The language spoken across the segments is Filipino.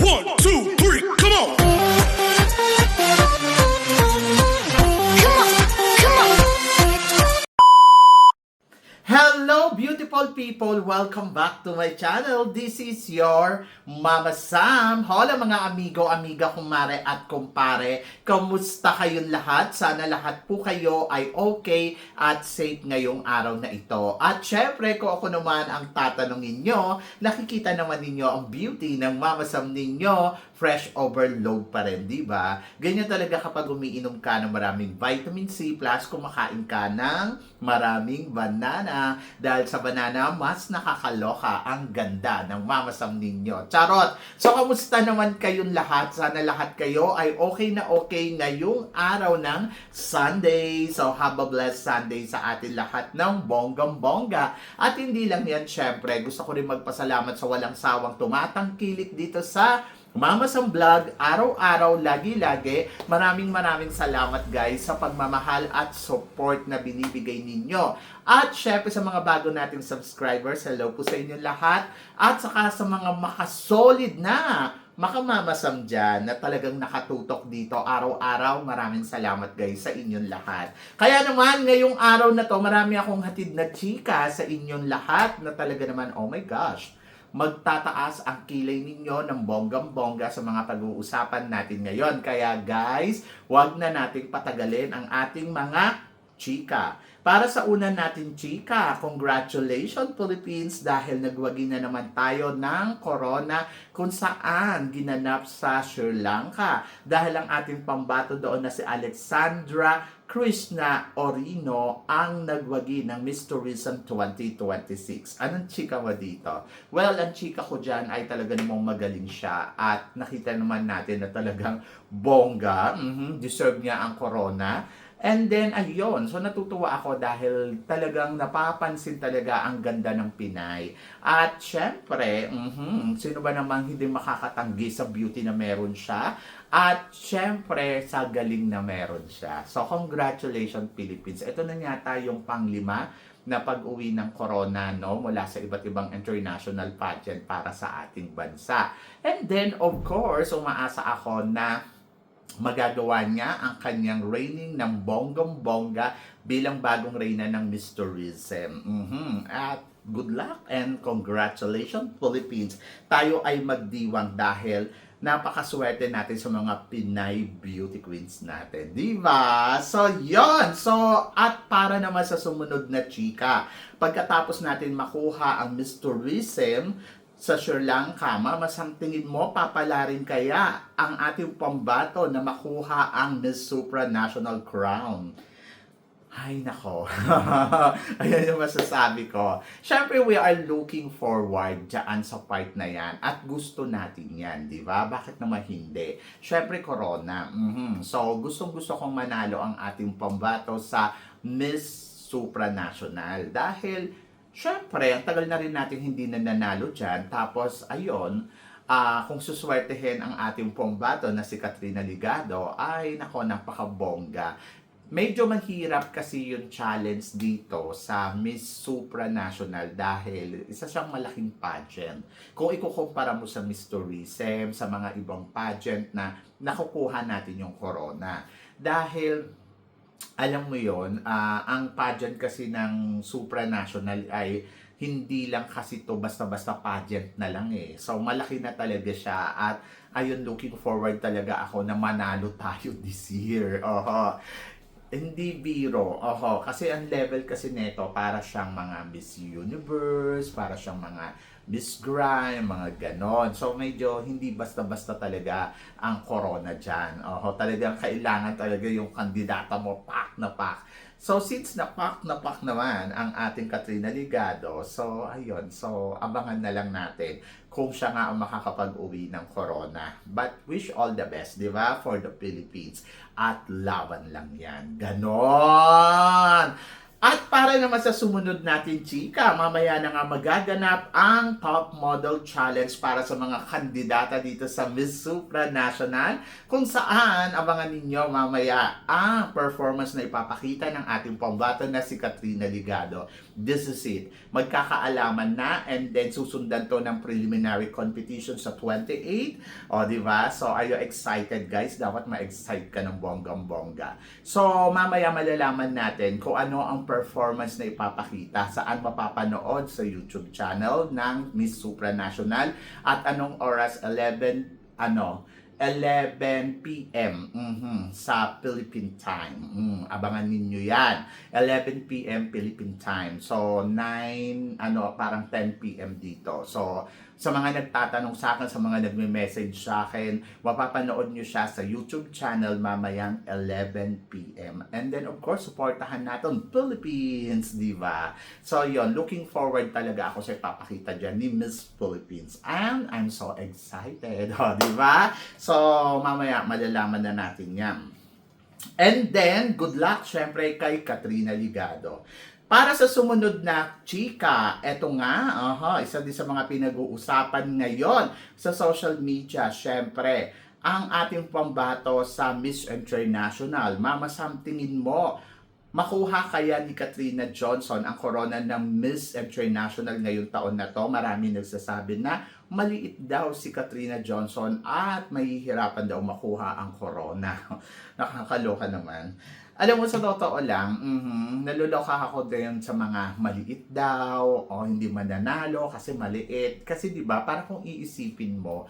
1, 2, 3, come on! Hello beautiful people! Welcome back to my channel. This is your Mama Sam. Hola mga amigo, amiga, kumare at kumpare. Kamusta kayong lahat? Sana lahat po kayo ay okay at safe ngayong araw na ito. At syempre, kung ako naman ang tatanungin nyo, nakikita naman ninyo ang beauty ng Mama Sam ninyo. Fresh overload pa rin, di ba? Ganyan talaga kapag umiinom ka ng maraming vitamin C plus kumakain ka ng maraming banana. Dahil sa banana, mas nakakaloka ang ganda ng Mama Sam ninyo. Charot! So, kamusta naman kayong lahat? Sana lahat kayo ay okay na okay ngayong araw ng Sunday. So, have a blessed Sunday sa atin lahat ng bonggang-bongga. At hindi lang yan, syempre, gusto ko rin magpasalamat sa walang sawang tumatangkilik dito sa Mama Sam Vlog, araw-araw, lagi-lagi. Maraming salamat guys sa pagmamahal at support na binibigay ninyo. At syempre sa mga bago nating subscribers, hello po sa inyo lahat. At saka sa mga makasolid na Mama Sam dyan na talagang nakatutok dito araw-araw, maraming salamat guys sa inyong lahat. Kaya naman ngayong araw na to, marami akong hatid na chika sa inyong lahat na talaga naman, oh my gosh, magtataas ang kilay ninyo ng bonggang-bongga sa mga pag-uusapan natin ngayon. Kaya guys, wag na nating patagalin ang ating mga chika. Para sa una natin chika, congratulations Philippines dahil nagwagi na naman tayo ng corona kung saan ginanap sa Sri Lanka. Dahil ang ating pambato doon na si Alexandra Krishna Orino ang nagwagi ng Miss Tourism 2026. Anong chika mo dito? Well, ang chika ko dyan ay talaga namang magaling siya at nakita naman natin na talagang bongga, deserve niya ang corona. And then, ayun, so natutuwa ako dahil talagang napapansin talaga ang ganda ng Pinay. At syempre, sino ba namang hindi makakatanggi sa beauty na meron siya? At syempre, sa galing na meron siya. So, congratulations Philippines. Ito na yata yung panglima na pag-uwi ng corona, no, mula sa iba't ibang international pageant para sa ating bansa. And then, of course, umaasa ako na magagawa niya ang kanyang reigning ng bonggang-bongga bilang bagong reyna ng Miss Tourism. At good luck and congratulations Philippines. Tayo ay magdiwang dahil napakaswerte natin sa mga Pinay beauty queens natin. Diba? So, yon. So, at para naman sa sumunod na chika, pagkatapos natin makuha ang Miss Tourism sa Sri Lanka, Mama Sam, tingin mo, papalarin kaya ang ating pambato na makuha ang Miss Supranational Crown? Ay, nako. Ayan yung masasabi ko. Siyempre, we are looking forward dyan sa part na yan. At gusto natin yan, di ba? Bakit naman hindi? Siyempre, corona. So, gustong-gusto kong manalo ang ating pambato sa Miss Supranational. Dahil syempre, ang tagal na rin natin hindi na nanalo dyan. Tapos, ayun, kung suswertehin ang ating pambato na si Katrina Ligado, ay nako, napakabongga. Medyo mahirap kasi yung challenge dito sa Miss Supranational dahil isa siyang malaking pageant. Kung ikukumpara mo sa Miss Tourism, sa mga ibang pageant na nakukuha natin yung corona. Dahil alam mo yon, ang pageant kasi ng supranational ay hindi lang kasi to basta-basta pageant na lang eh. So malaki na talaga siya at ayun, looking forward talaga ako na manalo tayo this year. Hindi biro. Kasi ang level kasi neto para siyang mga Miss Universe, para siyang mga Miss Grand, mga ganon. So medyo hindi basta-basta talaga ang corona dyan. Talagang kailangan talaga yung kandidata mo pak na pak. So since napak naman ang ating Katrina Ligado, so ayun, so abangan na lang natin kung siya nga ang makakapag-uwi ng corona. But wish all the best, di ba, for the Philippines. At laban lang yan. Ganon! At para naman sa sumunod natin, chika, mamaya na nga magaganap ang Top Model Challenge para sa mga kandidata dito sa Miss Supranational, kung saan abangan ninyo mamaya ang performance na ipapakita ng ating pambato na si Katrina Ligado. this is it. Magkakaalaman na and then susundan to ng preliminary competition sa 28. O, di ba? So, are you excited, guys? Dapat ma-excite ka ng bonggang-bongga. So, mamaya malalaman natin kung ano ang performance na ipapakita, saan mapapanood sa YouTube channel ng Miss Supranational at anong oras, 11 p.m. Sa Philippine time. Abangan ninyo yan. 11 p.m. Philippine time. So, 9, parang 10 p.m. dito. So, sa mga nagtatanong sa akin, sa mga nagme-message sa akin, mapapanood nyo siya sa YouTube channel mamayang 11 p.m. And then, of course, supportahan natin Philippines, di ba? So, yon, looking forward talaga ako sa ipapakita dyan ni Miss Philippines. And I'm so excited, di ba? So, mamaya malalaman na natin yan. And then, good luck syempre kay Katrina Ligado. Para sa sumunod na chika, eto nga, isa din sa mga pinag-uusapan ngayon sa social media, syempre, ang ating pambato sa Miss International. Mama Sam, tingin mo, makuha kaya ni Katrina Johnson ang corona ng Miss International ngayong taon na to? Marami nagsasabi na maliit daw si Katrina Johnson at mahihirapan daw makuha ang corona. Nakakaloka naman. Alam mo, sa totoo lang, naluloka ako din sa mga maliit daw o hindi mananalo kasi maliit. Kasi 'di ba, para kung iisipin mo,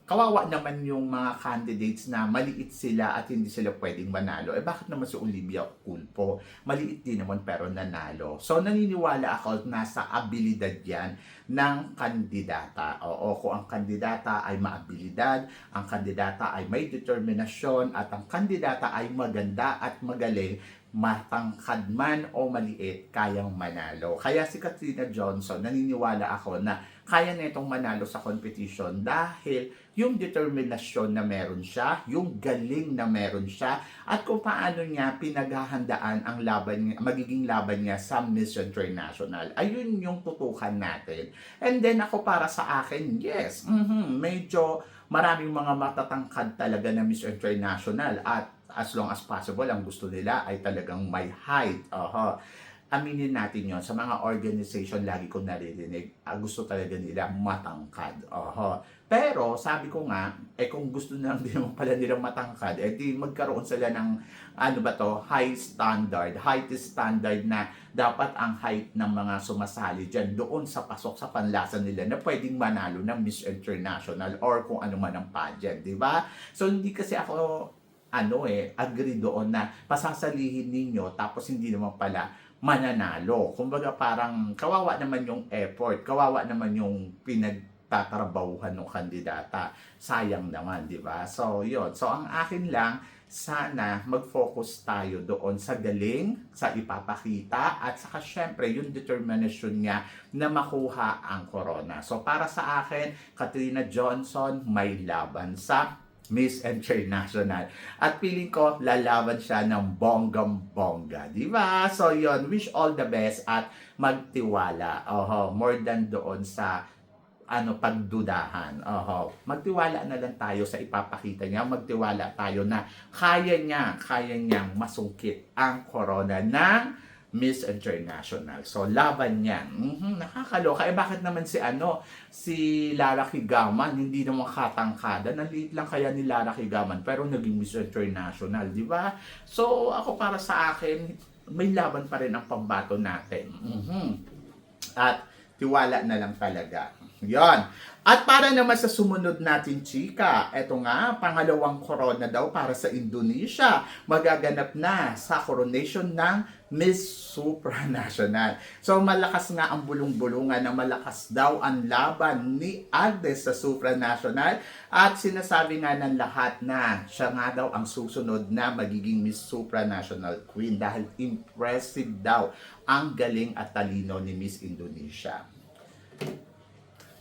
kawawa naman yung mga candidates na maliit sila at hindi sila pwedeng manalo. Bakit naman si Olivia Culpo? Maliit din naman pero nanalo. So, naniniwala ako na sa abilidad yan ng kandidata. Oo, kung ang kandidata ay maabilidad, ang kandidata ay may determinasyon, at ang kandidata ay maganda at magaling, matangkad man o maliit, kayang manalo. Kaya si Katrina Johnson, naniniwala ako na kaya na itong manalo sa competition dahil yung determinasyon na meron siya, yung galing na meron siya, at kung paano niya pinaghahandaan ang laban niya, magiging laban niya sa Miss International. Ayun yung tutukan natin. And then ako, para sa akin, yes, medyo maraming mga matatangkad talaga na Miss International, at as long as possible, ang gusto nila ay talagang may height. Aminin natin yon, sa mga organization, lagi ko naririnig, gusto talaga nila matangkad. Pero, sabi ko nga, kung gusto na din naman pala nilang matangkad, di magkaroon sila ng, height standard na dapat ang height ng mga sumasali dyan doon sa pasok sa panlasa nila na pwedeng manalo ng Miss International or kung ano man ang pageant, di ba? So, hindi kasi ako, agree doon na pasasalihin ninyo tapos hindi naman pala mananalo. Kumbaga parang kawawa naman yung effort, kawawa naman yung pinagtatrabahuhan ng kandidata. Sayang naman, di ba? So, yun. So, ang akin lang, sana mag-focus tayo doon sa galing, sa ipapakita, at saka syempre yung determination niya na makuha ang corona. So, para sa akin, Katrina Johnson may laban sa Miss International. At feeling ko, lalaban siya ng bonggang-bongga. Di ba? So, yon, wish all the best at magtiwala. More than doon sa pagdudahan. Magtiwala na lang tayo sa ipapakita niya. Magtiwala tayo na kaya niyang masungkit ang corona ng Miss International. So, laban yan. Nakakaloka. Bakit naman si Lara Kigaman, hindi naman katangkada. Naliit lang kaya ni Lara Kigaman, pero naging Miss International, di ba? So, ako, para sa akin, may laban pa rin ang pambato natin. At tiwala na lang talaga. Yon. At para naman sa sumunod natin, chika, eto nga, pangalawang corona daw para sa Indonesia. Magaganap na sa coronation ng Miss Supranational. So, malakas nga ang bulong-bulungan na malakas daw ang laban ni Agnes sa Supranational. At sinasabi nga ng lahat na siya nga daw ang susunod na magiging Miss Supranational Queen dahil impressive daw ang galing at talino ni Miss Indonesia.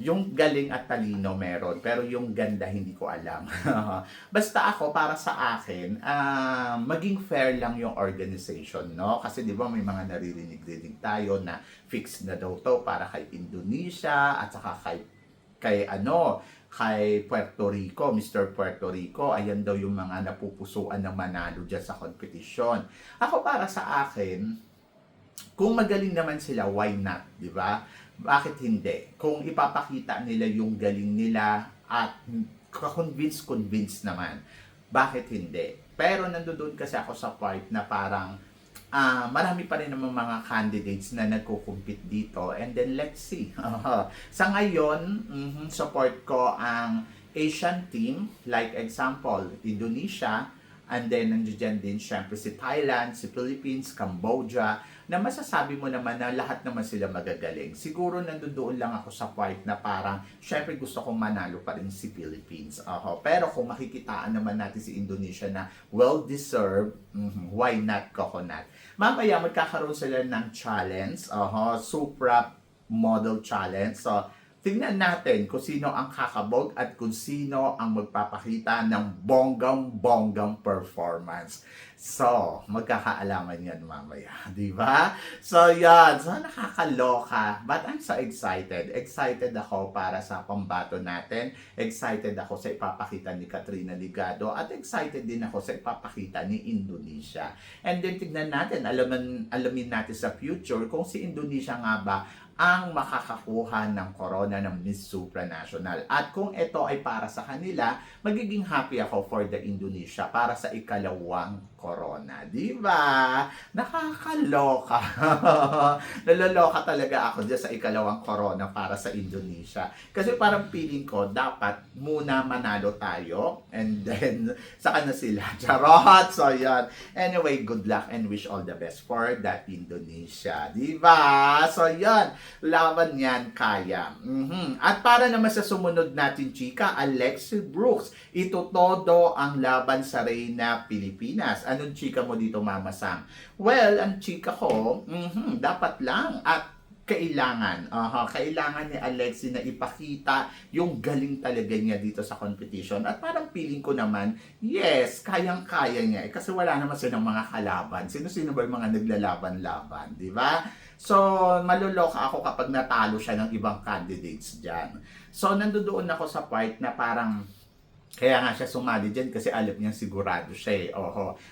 Yung galing at talino meron, pero yung ganda hindi ko alam. Basta ako, para sa akin, maging fair lang yung organization, no? Kasi di ba may mga naririnig-rinig tayo na fix na daw to para kay Indonesia at saka kay Puerto Rico, Mr. Puerto Rico. Ayan daw yung mga napupusuan na manalo dyan sa competition. Ako, para sa akin, kung magaling naman sila, why not, di ba? Bakit hindi? Kung ipapakita nila yung galing nila at convince naman, bakit hindi? Pero nandoon kasi ako sa part na parang marami pa rin naman mga candidates na nagko-compete dito, and then let's see. Sa ngayon, support ko ang Asian team, like example, Indonesia, and then nandiyan din syempre si Thailand, si Philippines, Cambodia, na masasabi mo naman na lahat naman sila magagaling. Siguro nandoon lang ako sa part na parang syempre gusto kong manalo pa rin si Philippines. Pero kung makikitaan naman natin si Indonesia na well-deserved, why not coconut? Mamaya magkakaroon sila ng challenge, Supra Model Challenge. So, tingnan natin kung sino ang kakabog at kung sino ang magpapakita ng bonggang-bonggang performance. So, magkakaalaman yan mamaya, di ba? So, yan. So, nakakaloka. But I'm so excited. Excited ako para sa pambato natin. Excited ako sa ipapakita ni Katrina Ligado. At excited din ako sa ipapakita ni Indonesia. And then, tignan natin, alamin natin sa future kung si Indonesia nga ba ang makakakuha ng corona ng Miss Supranational. At kung ito ay para sa kanila, magiging happy ako for the Indonesia para sa ikalawang corona. Di ba? Nakakaloka. Naloloka talaga ako dyan sa ikalawang corona para sa Indonesia. Kasi parang feeling ko, dapat muna manalo tayo and then saka na sila. Charot! So, yan. Anyway, good luck and wish all the best for the Indonesia. Di ba? So, yan. Laban yan, kaya. At para naman sa sumunod natin, chika, Alexi Brooks. Ito todo ang laban sa Reyna Pilipinas. Anong chika mo dito, Mama Sam? Well, ang chika ko, dapat lang at kailangan ni Alexi na ipakita yung galing talaga niya dito sa competition. At parang feeling ko naman, yes, kayang-kaya niya. Kasi wala naman silang mga kalaban. Sino-sino ba yung mga naglalaban-laban, di ba? So, maluloka ako kapag natalo siya ng ibang candidates dyan. So, nandoon ako sa part na parang kaya nga siya sumali dyan kasi alam niya sigurado siya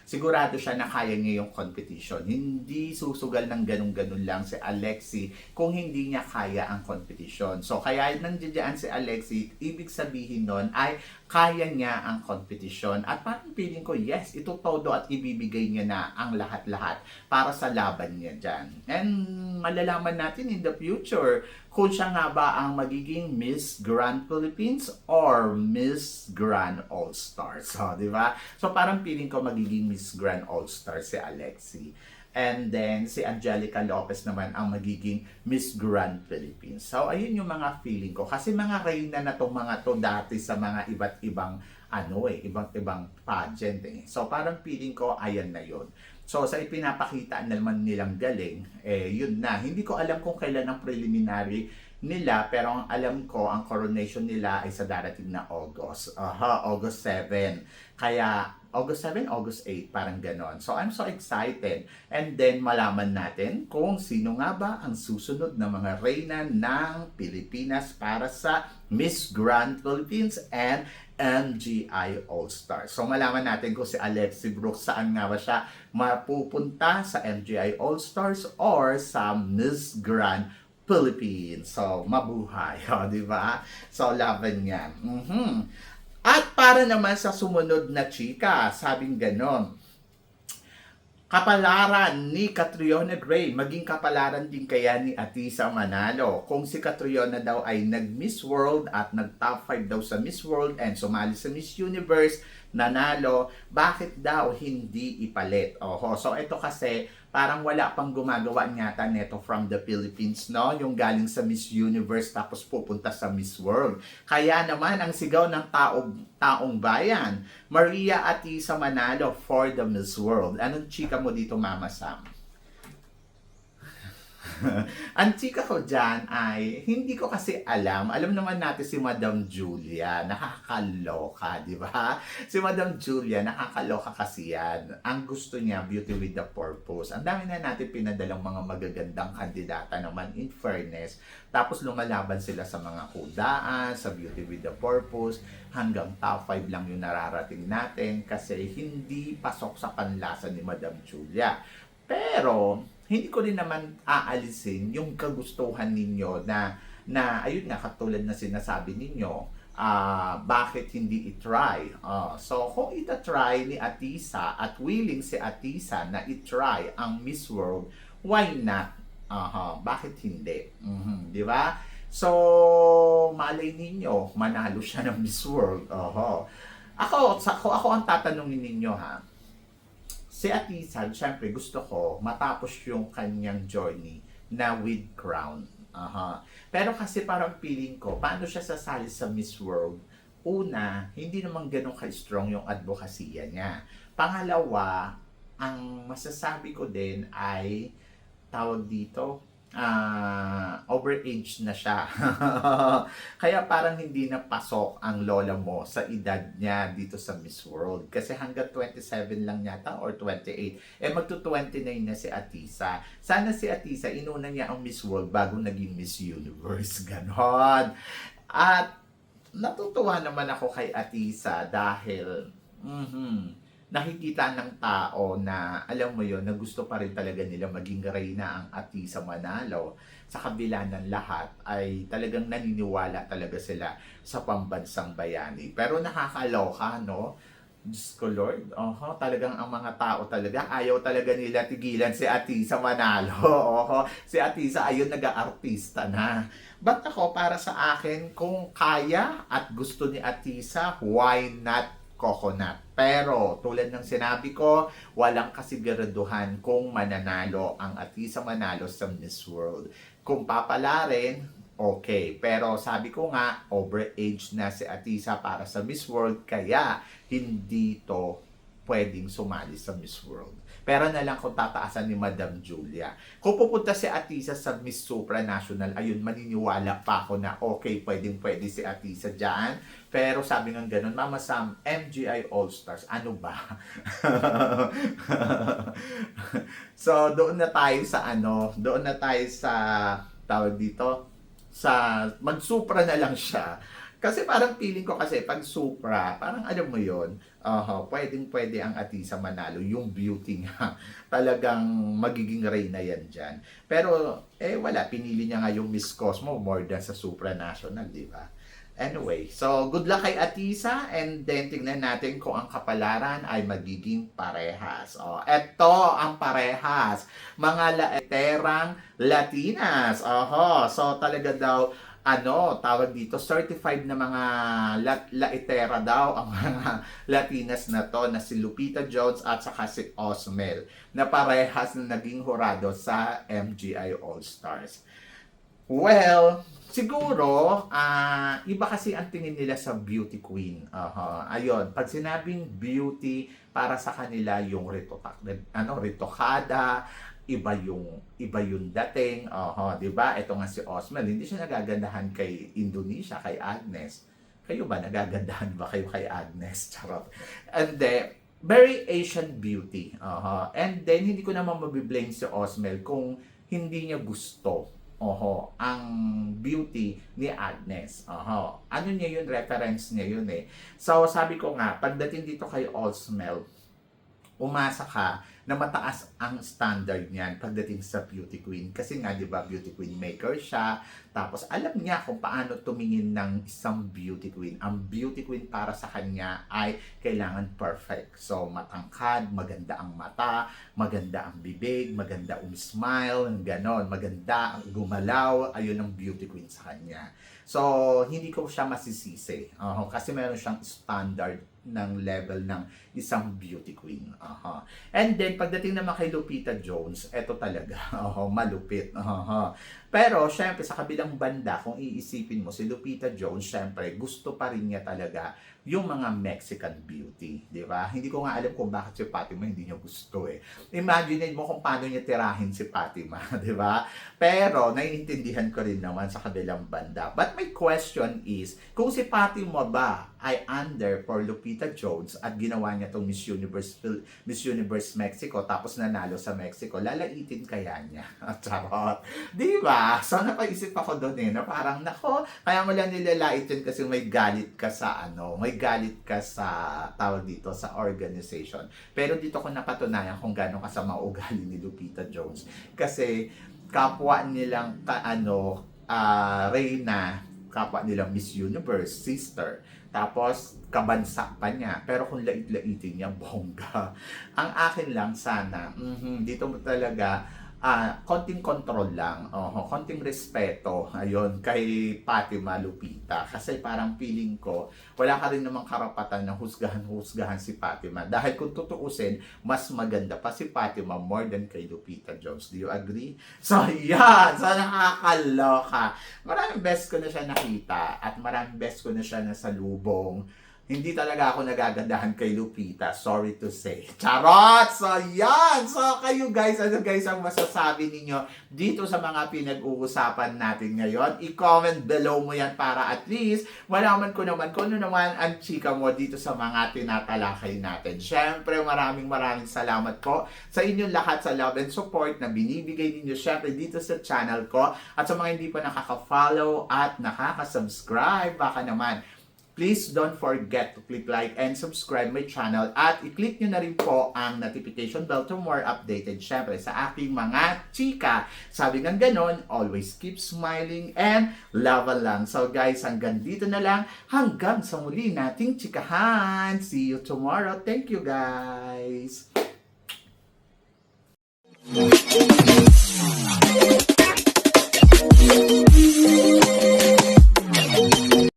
sigurado siya na kaya niya yung competition. Hindi susugal ng ganun-ganun lang si Alexi kung hindi niya kaya ang competition. So kaya nandiyan si Alexi, ibig sabihin nun ay kaya niya ang competition. At parang feeling ko, yes, ito todo at ibibigay niya na ang lahat-lahat para sa laban niya dyan. And malalaman natin in the future kung siya nga ba ang magiging Miss Grand Philippines or Miss Grand All-Stars. So, di ba? So, parang feeling ko magiging Miss Grand All-Stars si Alexi. And then, si Angelica Lopez naman ang magiging Miss Grand Philippines. So, ayun yung mga feeling ko. Kasi mga reyna na tong mga to dati sa mga iba't ibang iba't ibang pageant So, parang feeling ko, ayan na yun. So, sa ipinapakita naman nilang galing, yun na. Hindi ko alam kung kailan ang preliminary nila, pero ang alam ko, ang coronation nila ay sa darating na August. August 7. Kaya, August 7, August 8, parang ganon. So, I'm so excited. And then, malaman natin kung sino nga ba ang susunod na mga reyna ng Pilipinas para sa Miss Grand Philippines and MGI All-Stars. So, malaman natin kung si Alexi Brooks saan nga ba siya mapupunta sa MGI All-Stars or sa Miss Grand Philippines. So, mabuhay. Di ba? So, laban yan. At para naman sa sumunod na chika, sabing ganon, kapalaran ni Catriona Gray, maging kapalaran din kaya ni Atisa Manalo. Kung si Catriona daw ay nag-Miss World at nag-top 5 daw sa Miss World and sumali sa Miss Universe, nanalo, bakit daw hindi ipalit? So ito kasi parang wala pang gumagawa nyata neto from the Philippines, no? Yung galing sa Miss Universe tapos pupunta sa Miss World. Kaya naman ang sigaw ng taong bayan, Maria Atisa Manalo for the Miss World. Anong chika mo dito, Mama Sam? Ang chika ko dyan ay, hindi ko kasi alam. Alam naman natin si Madam Julia, nakakaloka, di ba? Si Madam Julia, nakakaloka kasi yan. Ang gusto niya, beauty with the purpose. Ang dami na natin pinadalang mga magagandang kandidata naman, in fairness. Tapos lumalaban sila sa mga kudaan, sa beauty with the purpose, hanggang top 5 lang yung nararating natin kasi hindi pasok sa panlasa ni Madam Julia. Pero, hindi ko rin naman aalisin yung kagustuhan ninyo na ayun nga, katulad na sinasabi ninyo, bakit hindi i-try? So, kung ita-try ni Atisa at willing si Atisa na i-try ang Miss World, why not? Bakit hindi? Di ba? So, malay ninyo, manalo siya ng Miss World. Ako ang tatanungin ninyo ha. Si Atisa, syempre gusto ko matapos yung kanyang journey na with crown. Pero kasi parang feeling ko, paano siya sasali sa Miss World? Una, hindi naman ganun ka-strong yung advokasya niya. Pangalawa, ang masasabi ko din ay, tawag dito, overage na siya. Kaya parang hindi na pasok ang lola mo sa edad niya dito sa Miss World. Kasi hanggang 27 lang yata or 28. Magto-29 na si Atisa. Sana si Atisa, inuna niya ang Miss World bago naging Miss Universe. Ganon. At natutuwa naman ako kay Atisa dahil nakikita ng tao na, alam mo yon, na gusto pa rin talaga nila maging reyna ang Atisa Manalo. Sa kabila ng lahat, ay talagang naniniwala talaga sila sa pambansang bayani. Pero nakakaloka, no? Diyos ko Lord, talagang ang mga tao talaga, ayaw talaga nila tigilan si Atisa Manalo. Si Atisa, ayun, nag-aartista na. But ako, para sa akin, kung kaya at gusto ni Atisa, why not coconut? Pero tulad ng sinabi ko, walang kasiguraduhan kung mananalo ang Atisa Manalo sa Miss World. Kung papala rin, okay. Pero sabi ko nga, overage na si Atisa para sa Miss World, kaya hindi to pwedeng sumali sa Miss World. Pero na lang kung tataasan ni Madam Julia. Kung pupunta si Atisa sa Miss Supranational, ayun, maniniwala pa ako na okay, pwedeng-pwede si Atisa dyan. Pero sabi nga ganun, Mama Sam, MGI All-Stars, ano ba? So, doon na tayo sa tawag dito, sa mag-supra na lang siya. Kasi parang feeling ko kasi pag supra, parang alam mo yon, pwedeng-pwede ang Atisa Manalo, yung beauty nga, talagang magiging reyna yan dyan. Pero, wala, pinili niya nga yung Miss Cosmo more than sa supranational, di ba? Anyway, so good luck kay Atisa, and then tingnan natin kung ang kapalaran ay magiging parehas. Eto ang parehas, mga laeterang Latinas. So talaga daw, tawag dito, certified na mga laitera daw ang mga Latinas na to, na si Lupita Jones at saka si Osmel, na parehas na naging hurado sa MGI All-Stars. Well, siguro, iba kasi ang tingin nila sa beauty queen. Ayun, pag sinabing beauty, para sa kanila yung ritokada, iba yung dating, 'di ba? Ito nga si Osmel, hindi siya nagagandahan kay Indonesia, kay Agnes. Kayo ba nagagandahan ba kayo kay Agnes? Charot. And then very Asian beauty. And then hindi ko naman mabiblame si Osmel kung hindi niya gusto ang beauty ni Agnes. Ano niya yun? Reference niya yun eh. So, sabi ko nga, pagdating dito kay Osmel, umasa ka na mataas ang standard niyan pagdating sa beauty queen. Kasi nga, di ba, beauty queen maker siya. Tapos, alam niya kung paano tumingin ng isang beauty queen. Ang beauty queen para sa kanya ay kailangan perfect. So, matangkad, maganda ang mata, maganda ang bibig, maganda ang smile, ganon, maganda ang gumalaw. Ayun ang beauty queen sa kanya. So, hindi ko siya masisisi. Kasi meron siyang standard ng level ng isang beauty queen. And then, pagdating naman kay Lupita Jones, eto talaga, malupit. Pero, syempre, sa kabilang banda, kung iisipin mo, si Lupita Jones, syempre, gusto pa rin niya talaga yung mga Mexican beauty, di ba? Hindi ko nga alam kung bakit si Fatima hindi niya gusto eh. Imagine mo kung paano niya tirahin si Fatima, di ba? Pero, naiintindihan ko rin naman sa kabilang banda. But my question is, kung si Fatima ba ay under for Lupita Jones at ginawa niya itong Miss Universe Mexico, tapos nanalo sa Mexico, lalaitin kaya niya? Charot. Di ba? So, napaisip ako doon eh, na parang, nako, kaya mo lang nilalaitin kasi may galit ka sa may galit ka sa tawag dito sa organization. Pero dito ko napatunayan kung gaano kasama ugali ni Lupita Jones. Kasi kapwa nilang Reyna, kapwa nilang Miss Universe, sister. Tapos, kabansa pa niya. Pero kung lait-laitin niya, bongga. Ang akin lang sana, dito mo talaga, konting control lang. Konting respeto. Ayun, kay Fatima Lupita. Kasi parang feeling ko, wala ka rin namang karapatan na husgahan si Fatima. Dahil kung tutuusin, mas maganda pa si Fatima more than kay Lupita Jones. Do you agree? So, yan! So, nakakaloka. Maraming best ko na siya nakita at maraming best ko na siya nasalubong. Hindi talaga ako nagagandahan kay Lupita. Sorry to say. Charot! So, yan! So, kayo guys, ano guys ang masasabi ninyo dito sa mga pinag-uusapan natin ngayon? I-comment below mo yan para at least malaman ko naman kung ano naman ang chika mo dito sa mga tinatalakay natin. Syempre, maraming salamat po sa inyong lahat sa love and support na binibigay ninyo syempre dito sa channel ko. At sa mga hindi pa nakaka-follow at nakaka-subscribe, baka naman please don't forget to click like and subscribe my channel at i-click nyo na rin po ang notification bell to more updated syempre sa aking mga chika. Sabi ng ganon, always keep smiling and laban lang. So guys, hanggang dito na lang. Hanggang sa muli nating chikahan. See you tomorrow. Thank you guys.